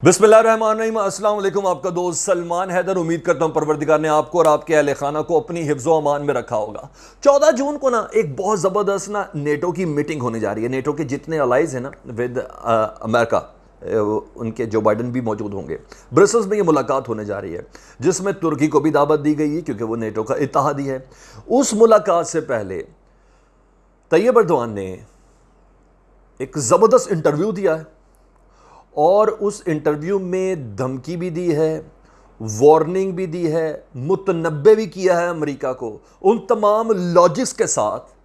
बिस्मिल्लाहिर्रहमानिर्रहीम। अस्सलाम वालेकुम। आपका दोस्त सलमान हैदर। उम्मीद करता हूं परवरदिगार ने आपको और आपके अहले खाना को अपनी हिफ्ज़ो अमान में रखा होगा। 14 जून को ना एक बहुत ज़बरदस्त ना नेटो की मीटिंग होने जा रही है। नेटो के जितने अलाइज हैं ना विद अमेरिका, उनके जो बाइडन भी मौजूद होंगे। ब्रसल्स में ये मुलाकात होने जा रही है जिसमें तुर्की को भी दावत दी गई है क्योंकि वो नेटो का इत्तेहादी है। उस मुलाकात से पहले तैयब एर्दोआन ने एक ज़बरदस्त इंटरव्यू दिया है और उस इंटरव्यू में धमकी भी दी है, वार्निंग भी दी है, मुतनब्बे भी किया है अमेरिका को उन तमाम लॉजिक्स के साथ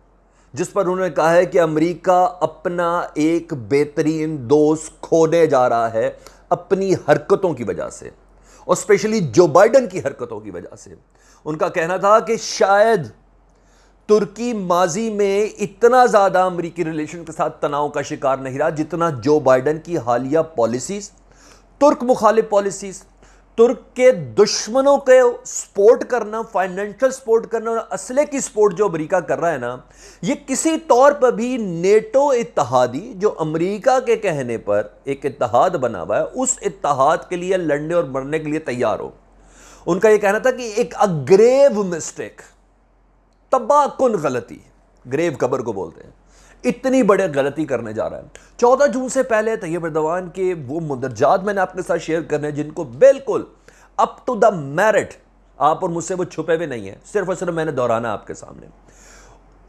जिस पर उन्होंने कहा है कि अमेरिका अपना एक बेहतरीन दोस्त खोने जा रहा है अपनी हरकतों की वजह से, और स्पेशली जो बाइडन की हरकतों की वजह से। उनका कहना था कि शायद तुर्की माजी में इतना ज़्यादा अमेरिकी रिलेशन के साथ तनाव का शिकार नहीं रहा जितना जो बाइडन की हालिया पॉलिसीज़, तुर्क मुखालिफ पॉलिसीज़, तुर्क के दुश्मनों के सपोर्ट करना, फाइनेंशियल सपोर्ट करना और असले की सपोर्ट जो अमेरिका कर रहा है ना, ये किसी तौर पर भी नेटो इत्तेहादी जो अमेरिका के कहने पर एक इत्तेहाद बना हुआ है उस इत्तेहाद के लिए लड़ने और मरने के लिए तैयार हो। उनका यह कहना था कि एक अग्रेव मिस्टेक, तबाहकुन गलती, ग्रेव कबर को बोलते हैं, इतनी बड़ी गलती करने जा रहा है। 14 जून से पहले तैयब एर्दोआन के वो मुंदरजात मैंने आपके साथ शेयर करने हैं जिनको बिल्कुल अप टू द मेरिट, आप और मुझसे वो छुपे हुए नहीं है, सिर्फ और सिर्फ मैंने दोहराना आपके सामने।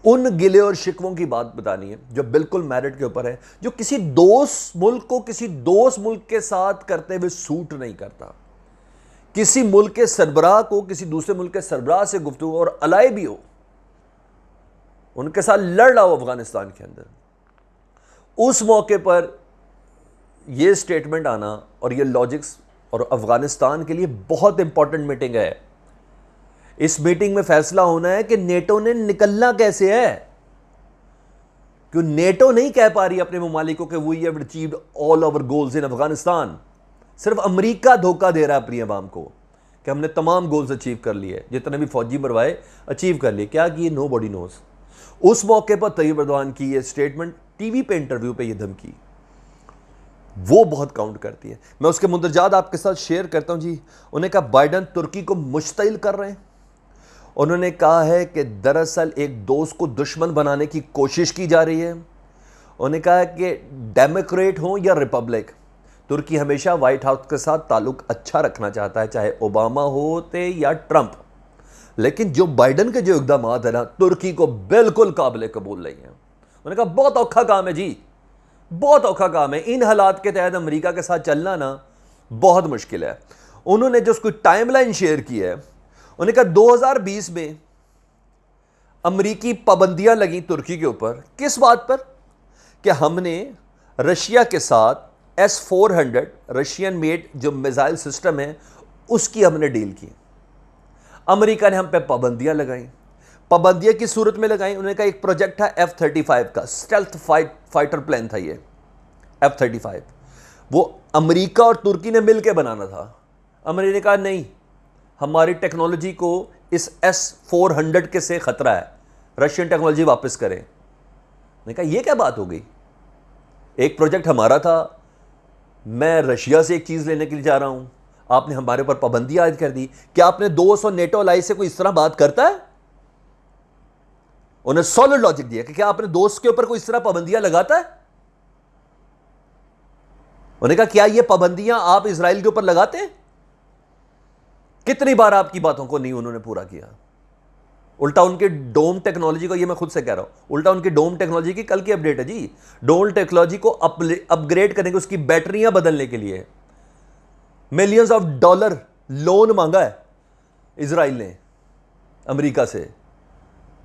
उन गिले और शिकवों की बात बतानी है जो बिल्कुल मेरिट के ऊपर है, जो किसी दोस्त मुल्क को किसी दोस्त मुल्क के साथ करते हुए सूट नहीं करता। किसी मुल्क के सरबराह को किसी दूसरे मुल्क के सरबराह से गुफ्तगू और अलाई भी हो, उनके साथ लड़ रहा हो अफगानिस्तान के अंदर, उस मौके पर यह स्टेटमेंट आना और ये लॉजिक्स, और अफगानिस्तान के लिए बहुत इंपॉर्टेंट मीटिंग है। इस मीटिंग में फैसला होना है कि नेटो ने निकलना कैसे है। क्यों नेटो नहीं कह पा रही अपने ममालिकों के we have achieved all our goals in Afghanistan. सिर्फ अमेरिका धोखा दे रहा है अपनी अवाम को कि हमने तमाम गोल्स अचीव कर लिए, जितने भी फौजी मरवाए अचीव कर लिए। क्या किए? Nobody knows. उस मौके पर तैयब एर्दोआन की ये स्टेटमेंट, टीवी पे इंटरव्यू पे ये धमकी, वो बहुत काउंट करती है। मैं उसके मुंदरजात आपके साथ शेयर करता हूं जी। उन्हें कहा बाइडन तुर्की को मुश्तिल कर रहे हैं। उन्होंने कहा है कि दरअसल एक दोस्त को दुश्मन बनाने की कोशिश की जा रही है। उन्होंने कहा है कि डेमोक्रेट हो या रिपब्लिक, तुर्की हमेशा व्हाइट हाउस के साथ ताल्लुक अच्छा रखना चाहता है, चाहे ओबामा होते या ट्रंप। लेकिन जो बाइडन के जो इकदाम है ना, तुर्की को बिल्कुल काबिल कबूल नहीं है। उन्होंने कहा बहुत औखा काम है जी, बहुत औखा काम है। इन हालात के तहत अमेरिका के साथ चलना ना बहुत मुश्किल है। उन्होंने जो उसको टाइमलाइन शेयर की है, उन्होंने कहा 2020 में अमेरिकी पाबंदियां लगी तुर्की के ऊपर। किस बात पर? कि हमने रशिया के साथ S-400 रशियन मेड जो मिसाइल सिस्टम है उसकी हमने डील की। अमेरिका ने हम पे पाबंदियां लगाई। पाबंदियां की सूरत में लगाई। उन्होंने कहा एक प्रोजेक्ट था F-35 का, स्टेल्थ फाइटर प्लेन था ये F-35, वो अमेरिका और तुर्की ने मिलकर बनाना था। अमेरिका ने कहा नहीं, हमारी टेक्नोलॉजी को इस S-400 के से खतरा है, रशियन टेक्नोलॉजी वापस करें। मैंने कहा ये क्या बात हो गई? एक प्रोजेक्ट हमारा था, मैं रशिया से एक चीज लेने के लिए जा रहा हूं, आपने हमारे ऊपर पाबंदी आयद कर दी। क्या आपने 200 नेटो अलाइज से कोई इस तरह बात करता है? उन्हें सॉलिड लॉजिक दिया कि क्या आपने दोस्त के ऊपर कोई इस तरह पाबंदियां लगाता है? उन्होंने कहा क्या ये पाबंदियां आप इजराइल के ऊपर लगाते हैं? कितनी बार आपकी बातों को नहीं उन्होंने पूरा किया। उल्टा उनके डोम टेक्नोलॉजी को, ये मैं खुद से कह रहा हूं, उल्टा उनकी डोम टेक्नोलॉजी की कल की अपडेट है जी। डोम टेक्नोलॉजी को अपग्रेड करने के, उसकी बैटरियां बदलने के लिए मिलियंस ऑफ डॉलर लोन मांगा है इजराइल ने अमेरिका से।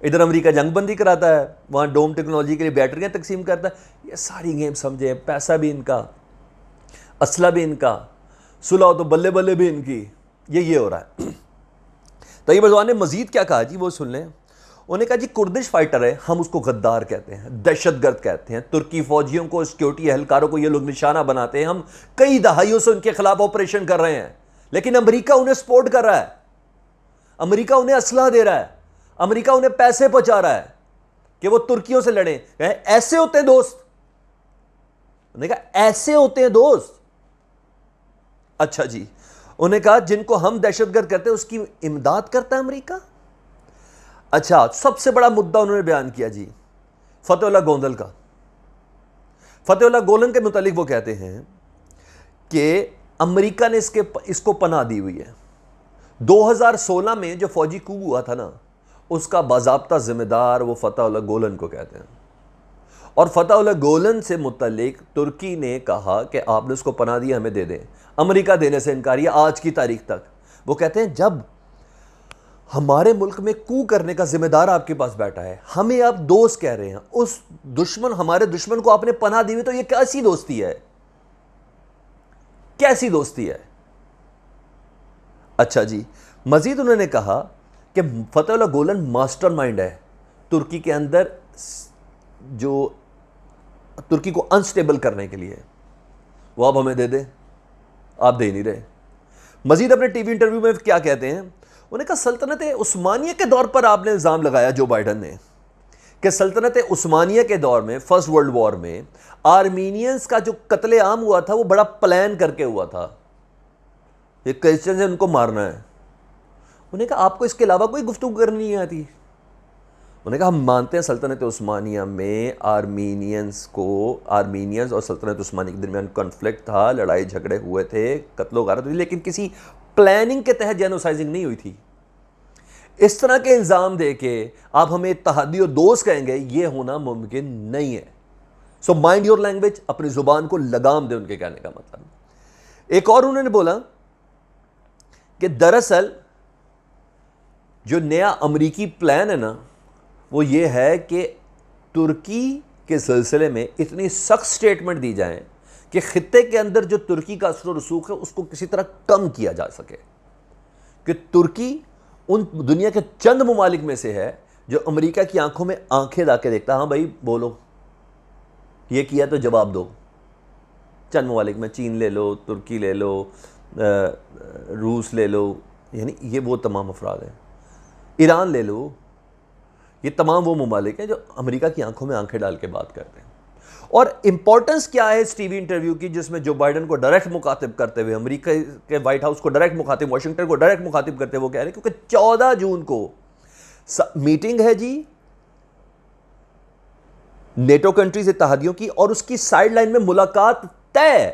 इधर अमेरिका जंगबंदी कराता है, वहां डोम टेक्नोलॉजी के लिए बैटरियां तकसीम करता है। ये सारी गेम समझे, पैसा भी इनका, असला भी इनका, सुलह तो बल्ले बल्ले भी इनकी। ये हो रहा है। तैयब एर्दोआन ने मजीद क्या कहा जी, वो सुन लें। उन्होंने कहा जी कुर्दिश फाइटर है, हम उसको गद्दार कहते हैं, दहशतगर्द कहते हैं। तुर्की फौजियों को, सिक्योरिटी एहलकारों को ये लोग निशाना बनाते हैं। हम कई दहाइयों से उनके खिलाफ ऑपरेशन कर रहे हैं, लेकिन अमेरिका उन्हें सपोर्ट कर रहा है, अमेरिका उन्हें असलहा दे रहा है, अमेरिका उन्हें पैसे पहुंचा रहा है कि वो तुर्कियों से लड़े। ऐसे होते हैं दोस्त। उन्होंने कहा ऐसे होते हैं दोस्त। اچھا جی، انہیں کہا جن کو ہم دہشت گرد کہتے ہیں اس کی امداد کرتا ہے امریکہ. اچھا، سب سے بڑا مدعا انہوں نے بیان کیا جی فتح اللہ گوندل کا. فتح اللہ گولن کے متعلق وہ کہتے ہیں کہ امریکہ نے اس کو پناہ دی ہوئی ہے. 2016 میں جو فوجی کو ہوا تھا نا، اس کا باضابطہ ذمہ دار وہ فتح اللہ گولن کو کہتے ہیں. اور فتح اللہ گولن سے متعلق ترکی نے کہا کہ آپ نے اس کو پناہ دی، ہمیں دے دیں. امریکہ دینے سے انکار کیا آج کی تاریخ تک. وہ کہتے ہیں جب ہمارے ملک میں کو کرنے کا ذمہ دار آپ کے پاس بیٹھا ہے، ہمیں آپ دوست کہہ رہے ہیں، اس دشمن ہمارے دشمن کو آپ نے پناہ دی ہوئی، تو یہ کیسی دوستی ہے؟ کیسی دوستی ہے؟ اچھا جی، مزید انہوں نے کہا کہ فتح اللہ گولن ماسٹر مائنڈ ہے ترکی کے اندر، جو ترکی کو انسٹیبل کرنے کے لیے. وہ آپ ہمیں دے دیں، آپ دے نہیں رہے. مزید اپنے ٹی وی انٹرویو میں کیا کہتے ہیں؟ انہوں نے کہا سلطنت عثمانیہ کے دور پر آپ نے الزام لگایا جو بائیڈن نے کہ سلطنت عثمانیہ کے دور میں فرسٹ ورلڈ وار میں آرمینینز کا جو قتل عام ہوا تھا وہ بڑا پلان کر کے ہوا تھا، یہ کرسچن سے ان کو مارنا ہے. انہوں نے کہا آپ کو اس کے علاوہ کوئی گفتگو کرنی نہیں آتی؟ انہوں نے کہا ہم مانتے ہیں سلطنت عثمانیہ میں آرمینینز اور سلطنت عثمانیہ کے درمیان کنفلکٹ تھا، لڑائی جھگڑے ہوئے تھے، قتل و غارت ہوئی، لیکن کسی پلاننگ کے تحت جینوسائزنگ نہیں ہوئی تھی. اس طرح کے الزام دے کے آپ ہمیں اتحادی اور دوست کہیں گے، یہ ہونا ممکن نہیں ہے. سو مائنڈ یور لینگویج، اپنی زبان کو لگام دے، ان کے کہنے کا مطلب. ایک اور انہوں نے بولا کہ دراصل جو نیا امریکی پلان ہے نا، وہ یہ ہے کہ ترکی کے سلسلے میں اتنی سخت سٹیٹمنٹ دی جائیں کہ خطے کے اندر جو ترکی کا اثر و رسوخ ہے اس کو کسی طرح کم کیا جا سکے. کہ ترکی ان دنیا کے چند ممالک میں سے ہے جو امریکہ کی آنکھوں میں آنکھیں لا کے دیکھتا، ہاں بھائی بولو، یہ کیا تو جواب دو. چند ممالک میں چین لے لو، ترکی لے لو، روس لے لو، یعنی یہ وہ تمام افراد ہیں. ایران لے لو، یہ تمام وہ ممالک ہیں جو امریکہ کی آنکھوں میں آنکھیں ڈال کے بات کرتے ہیں. اور امپورٹنس کیا ہے اس ٹی وی انٹرویو کی جس میں جو بائیڈن کو ڈائریکٹ مخاطب کرتے ہوئے، امریکہ کے وائٹ ہاؤس کو ڈائریکٹ مخاطب، واشنگٹن کو ڈائریکٹ مخاطب کرتے ہوئے وہ کہہ رہے ہیں کیونکہ 14 جون کو میٹنگ ہے جی نیٹو کنٹریز اتحادیوں کی، اور اس کی سائیڈ لائن میں ملاقات طے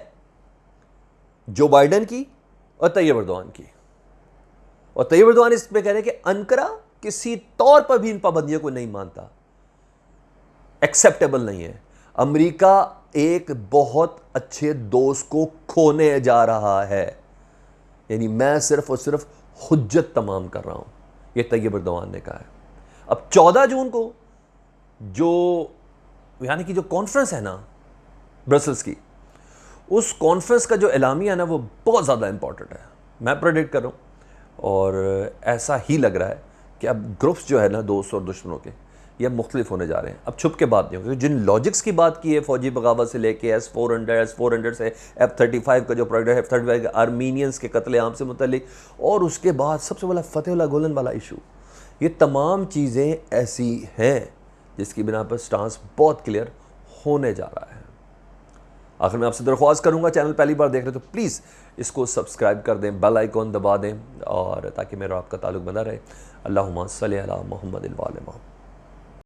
جو بائیڈن کی اور طیب اردوان کی. اور طیب اردوان اس پہ کہہ رہے ہیں کہ انقرہ کسی طور پر بھی ان پابندیوں کو نہیں مانتا، ایکسیپٹیبل نہیں ہے. امریکہ ایک بہت اچھے دوست کو کھونے جا رہا ہے، یعنی میں صرف اور صرف حجت تمام کر رہا ہوں، یہ طیب اردوان نے کہا ہے. اب 14 جون کو جو یعنی کہ جو کانفرنس ہے نا برسلز کی، اس کانفرنس کا جو اعلامیہ ہے نا وہ بہت زیادہ امپورٹنٹ ہے. میں پریڈکٹ کر رہا ہوں اور ایسا ہی لگ رہا ہے کہ اب گروپس جو ہے نا دوست اور دشمنوں کے، یہ مختلف ہونے جا رہے ہیں. اب چھپ کے بات نہیں ہوگی. جن لاجکس کی بات کی ہے فوجی بغاوت سے لے کے S-400 سے F-35 کا جو پروجیکٹ F-35 آرمینینز کے قتل عام سے متعلق، اور اس کے بعد سب سے بڑا فتح اللہ گولن والا ایشو، یہ تمام چیزیں ایسی ہیں جس کی بنا پر سٹانس بہت کلیئر ہونے جا رہا ہے. آخر میں آپ سے درخواست کروں گا، چینل پہلی بار دیکھ رہے تو پلیز اس کو سبسکرائب کر دیں، بیل آئیکن دبا دیں، اور تاکہ میرا آپ کا تعلق بنا رہے. اللہم صلی علی محمد وعلی محمد.